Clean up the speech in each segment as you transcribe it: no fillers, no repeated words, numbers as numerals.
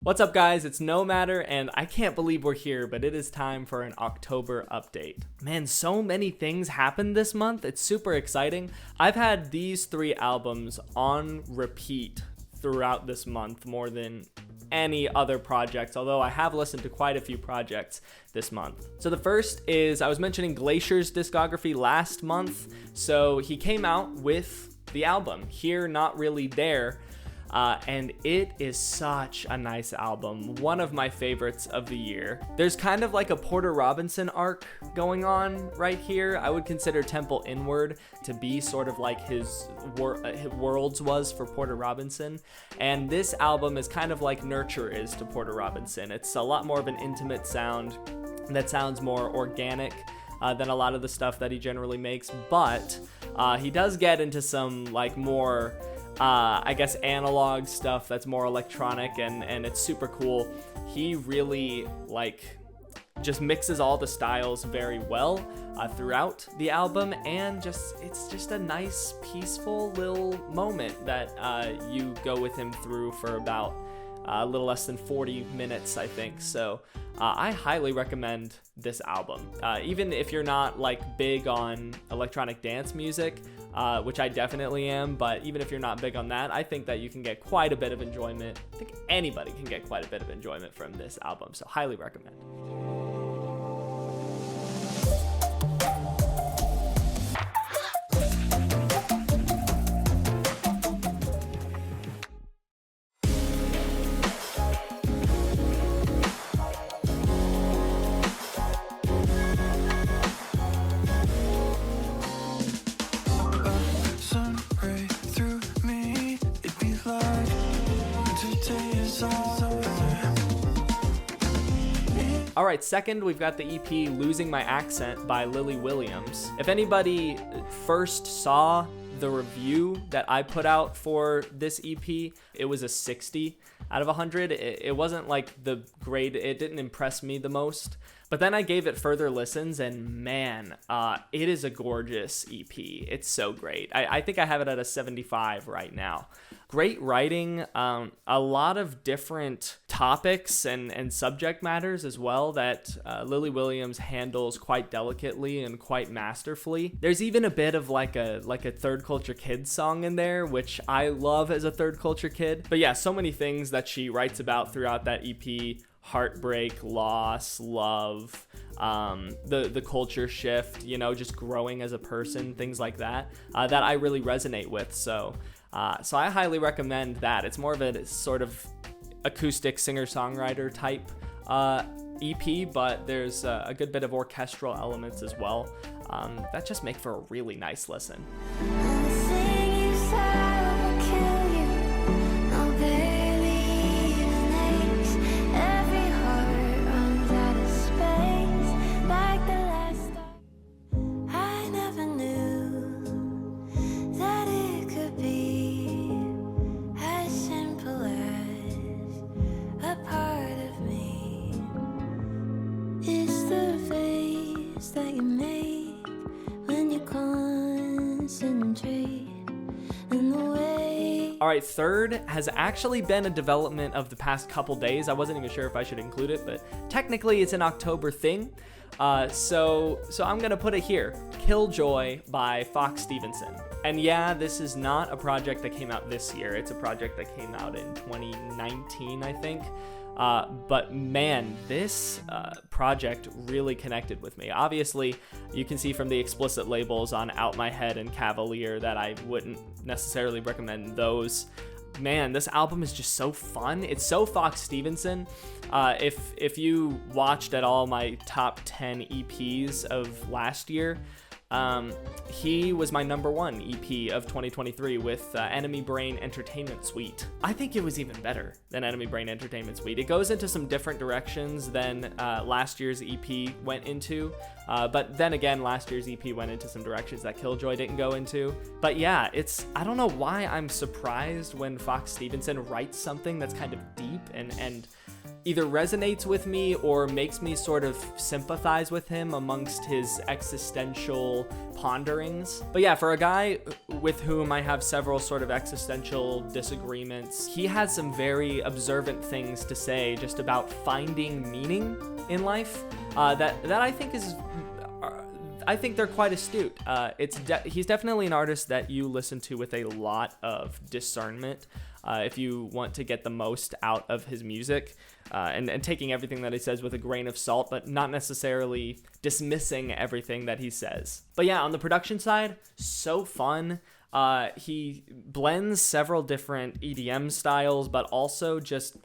What's up, guys? It's Nomadder, and I can't believe we're here, but it is time for an October update. Man, so many things happened this month. It's super exciting. I've had these 3 albums on repeat throughout this month more than any other projects, although I have listened to quite a few projects this month. So the first is, I was mentioning Glacier's discography last month, so he came out with the album, Here Not Really There, and it is such a nice album, one of my favorites of the year. There's kind of like a Porter Robinson arc going on right here. I would consider Temple Inward to be sort of like his Worlds was for Porter Robinson, and this album is kind of like Nurture is to Porter Robinson. It's a lot more of an intimate sound that sounds more organic than a lot of the stuff that he generally makes, but he does get into some like more I guess analog stuff that's more electronic, and it's super cool. He really just mixes all the styles very well throughout the album, and it's just a nice peaceful little moment that you go with him through for about a little less than 40 minutes, I think. So I highly recommend this album. Even if you're not like big on electronic dance music, which I definitely am, but even if you're not big on that, I think that you can get quite a bit of enjoyment. I think anybody can get quite a bit of enjoyment from this album, so highly recommend. Alright, second, we've got the EP Losing My Accent by Lily Williams. If anybody first saw the review that I put out for this EP, it was a 60 out of 100. It wasn't like the grade, it didn't impress me the most. But then I gave it further listens, and man, it is a gorgeous EP. It's so great. I think I have it at a 75 right now. Great writing, a lot of different topics and subject matters as well that Lily Williams handles quite delicately and quite masterfully. There's even a bit of like a Third Culture Kid song in there, which I love as a Third Culture Kid. But yeah, so many things that she writes about throughout that EP. Heartbreak, loss, love, the culture shift, just growing as a person, things like that, that I really resonate with. So I highly recommend that. It's more of a sort of acoustic singer-songwriter type EP, but there's a good bit of orchestral elements as well that just make for a really nice listen. That you make when you concentrate in the way. All right, third has actually been a development of the past couple days. I wasn't even sure if I should include it, but technically it's an October thing. So I'm gonna put it here. Killjoy by Fox Stevenson. And yeah, this is not a project that came out this year. It's a project that came out in 2019, I think. But man, this project really connected with me. Obviously, you can see from the explicit labels on Out My Head and Cavalier that I wouldn't necessarily recommend those. Man, this album is just so fun. It's so Fox Stevenson. If you watched at all my top 10 EPs of last year, he was my number 1 EP of 2023 with Enemy Brain Entertainment Suite. I think it was even better than Enemy Brain Entertainment Suite. It goes into some different directions than last year's EP went into, but then again, last year's EP went into some directions that Killjoy didn't go into. But yeah, I don't know why I'm surprised when Fox Stevenson writes something that's kind of deep and either resonates with me or makes me sort of sympathize with him amongst his existential ponderings. But yeah, for a guy with whom I have several sort of existential disagreements, he has some very observant things to say just about finding meaning in life that I think is I think they're quite astute. He's definitely an artist that you listen to with a lot of discernment if you want to get the most out of his music, and taking everything that he says with a grain of salt, but not necessarily dismissing everything that he says. But yeah, on the production side, so fun. He blends several different EDM styles, but also just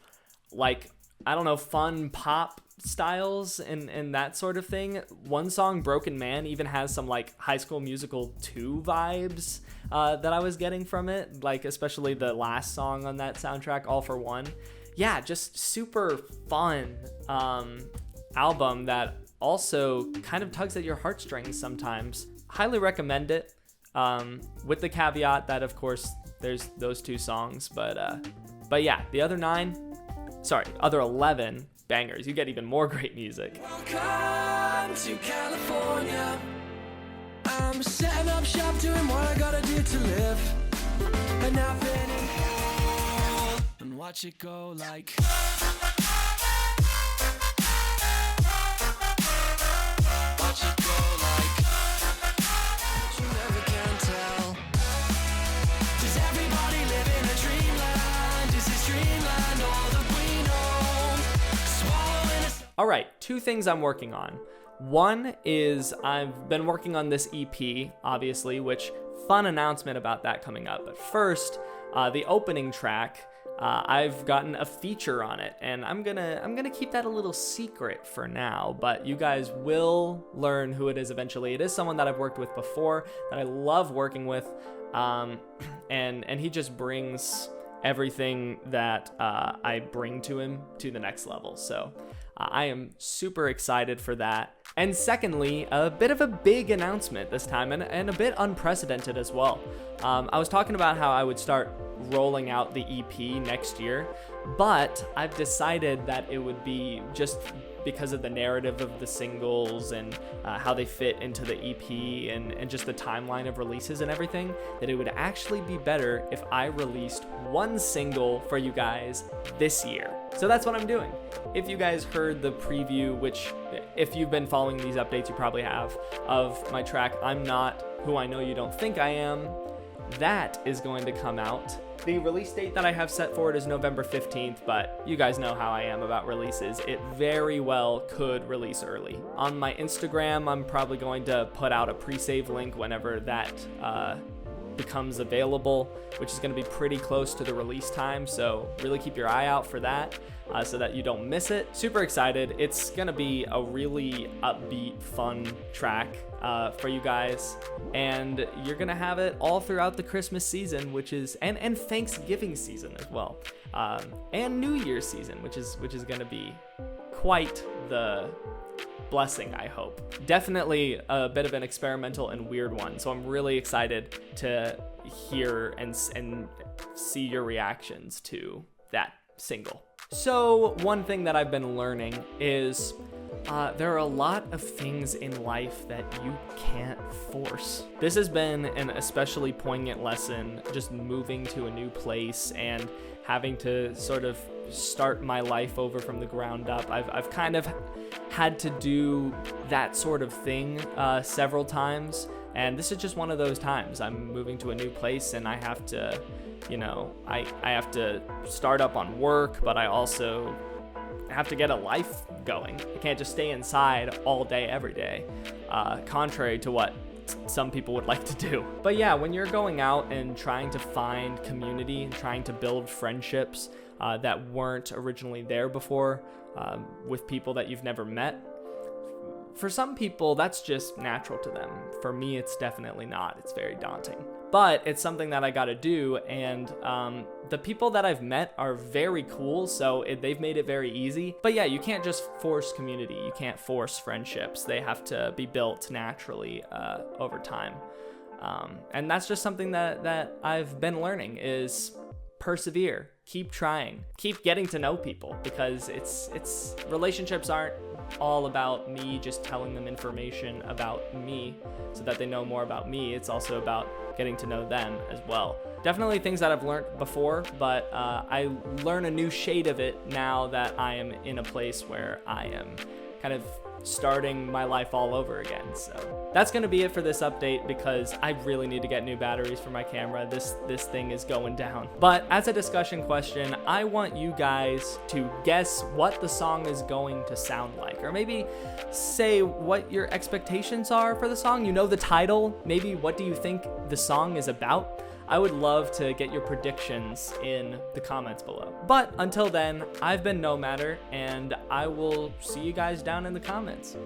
like, I don't know, fun pop styles and that sort of thing. One song, Broken Man, even has some like High School Musical 2 vibes that I was getting from it, like especially the last song on that soundtrack, All for One. Yeah, just super fun album that also kind of tugs at your heartstrings sometimes. Highly recommend it, with the caveat that of course there's those 2 songs, but yeah, the other 11 bangers. You get even more great music. Welcome to California. I'm setting up shop, doing what I gotta do to live, and I've been and watch it go like. Watch it go like. You never can tell. Does everybody live in a dreamland? Is this dreamland all that we know? Swallowing a. All right, 2 things I'm working on. One is I've been working on this EP, obviously, which fun announcement about that coming up. But first, the opening track, I've gotten a feature on it, and I'm gonna keep that a little secret for now. But you guys will learn who it is eventually. It is someone that I've worked with before, that I love working with, and he just brings everything that I bring to him to the next level. So I am super excited for that. And secondly, a bit of a big announcement this time, and a bit unprecedented as well. I was talking about how I would start rolling out the EP next year, but I've decided that it would be, just because of the narrative of the singles and how they fit into the EP and just the timeline of releases and everything, that it would actually be better if I released 1 single for you guys this year. So that's what I'm doing. If you guys heard the preview, which if you've been following these updates, you probably have, of my track I'm Not Who I Know You Don't Think I Am, that is going to come out. The release date that I have set for it is November 15th, but you guys know how I am about releases. It very well could release early. On my Instagram, I'm probably going to put out a pre-save link whenever that becomes available, which is going to be pretty close to the release time, so really keep your eye out for that so that you don't miss it. Super excited. It's going to be a really upbeat, fun track for you guys, and you're going to have it all throughout the Christmas season, which is and Thanksgiving season as well, and New Year's season, which is going to be quite the blessing, I hope. Definitely a bit of an experimental and weird one, so I'm really excited to hear and see your reactions to that single. So one thing that I've been learning is there are a lot of things in life that you can't force. This has been an especially poignant lesson, just moving to a new place and having to sort of start my life over from the ground up. I've kind of had to do that sort of thing several times, and this is just one of those times. I'm moving to a new place, and I have to, I have to start up on work, but I also have to get a life going. I can't just stay inside all day, every day, contrary to what some people would like to do. But yeah, when you're going out and trying to find community and trying to build friendships that weren't originally there before, with people that you've never met, for some people that's just natural to them. For me, it's definitely not. It's very daunting, but it's something that I got to do, and the people that I've met are very cool, so they've made it very easy. But yeah, you can't just force community. You can't force friendships. They have to be built naturally over time, and that's just something that I've been learning, is persevere. keep trying, keep getting to know people, because it's relationships aren't all about me just telling them information about me so that they know more about me. It's also about getting to know them as well. Definitely things that I've learned before, but I learn a new shade of it now that I am in a place where I am kind of starting my life all over again. So that's gonna be it for this update, because I really need to get new batteries for my camera. This thing is going down. But as a discussion question, I want you guys to guess what the song is going to sound like, or maybe say what your expectations are for the song. You know the title, maybe what do you think the song is about? I would love to get your predictions in the comments below. But until then, I've been Nomadder, and I will see you guys down in the comments.